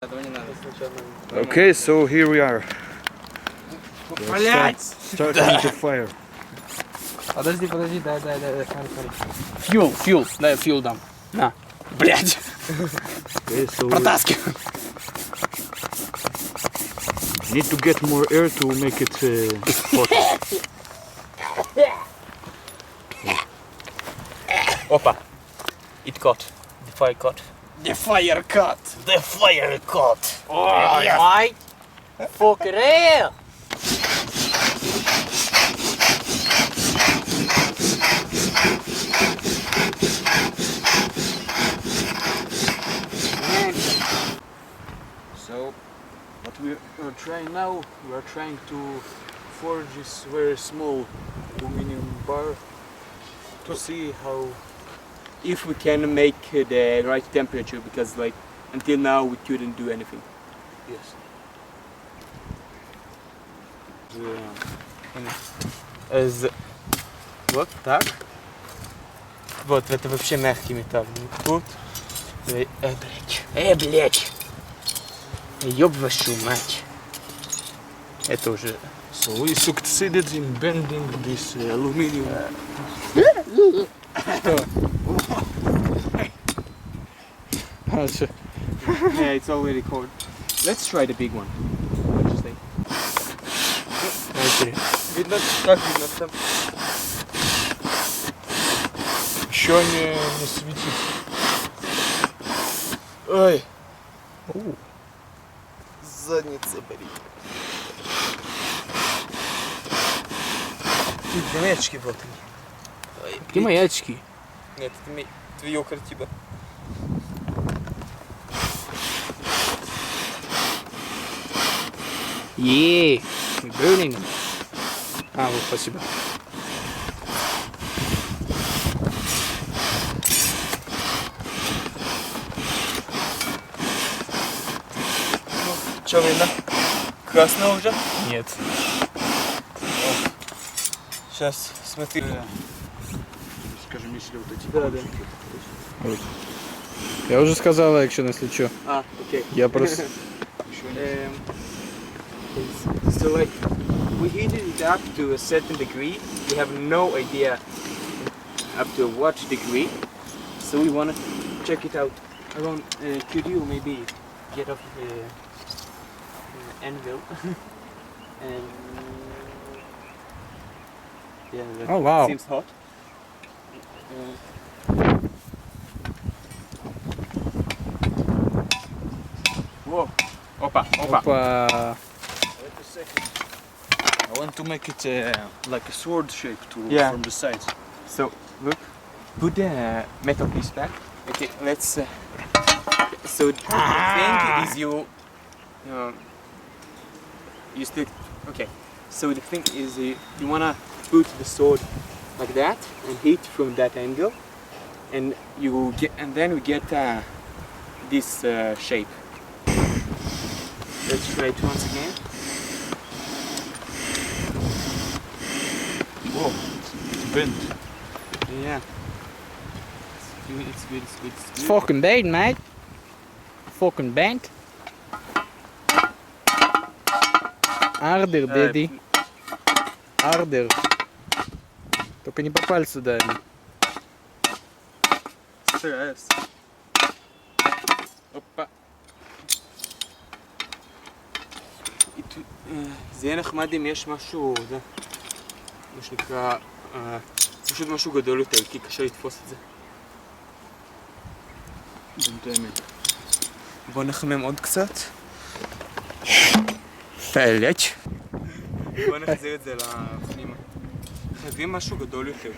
Okay, so here we are. Блять! Starting the fire. Подожди, смотри. Фьюл, дай фьюл дам. На. Блять! Okay, so Протаскивай. need to get more air to make it hot. Опа. It caught. The fire caught. The fire cut. The fire caught. Oh, mate. Fucking hell. So, what we are trying now, we are trying to forge this very small aluminum bar to see how. If we can make the right temperature, because like until now we couldn't do anything. Yes. Вот так. Вот это вообще мягкий металл. Тут. Блять. Ёб вашу мать. Это уже. So we succeeded in bending this aluminum. Yeah, it's already cold. Let's try the big one. What you say? Видно, как видно там. Еще не светит. Ой. Задница болит. Тут мячики вот они. Где мои очки? Нет, это твоё картина. We're burning. А, вот, спасибо. Чё видно? Красно уже? Нет. Сейчас, смотри. Скажем, если вот эти Да. кончики. Я уже сказала, якщо не слечу. А, окей. Я просто... So like, we heated it up to a certain degree. We have no idea up to what degree. So we want to check it out. Around, could you maybe get off the anvil? And yeah, that Oh, wow. seems hot. Whoa! Опа! Опа. Wait a second. I want to make it like a sword shape Yeah. from the sides. So look, put the metal piece back. Okay, let's. So the thing is you stick. Okay, so the thing is you wanna put the sword like that and hit from that angle, and then we get this shape. Let's try it once again. Whoa, it's bent. Yeah. It's good. It's fucking bad, mate. Fucking bent. Ардер, daddy. Ардер. Только не по пальцу дай. Стараюсь. Опа. זה יהיה נחמד אם יש משהו, זה מה שנקרא, פשוט משהו גדול יותר, כי קשה לתפוס את זה. בינתיים. בוא נחמם עוד קצת. פלט. בוא נחזיר את זה לפנימה. חייבים משהו גדול יותר.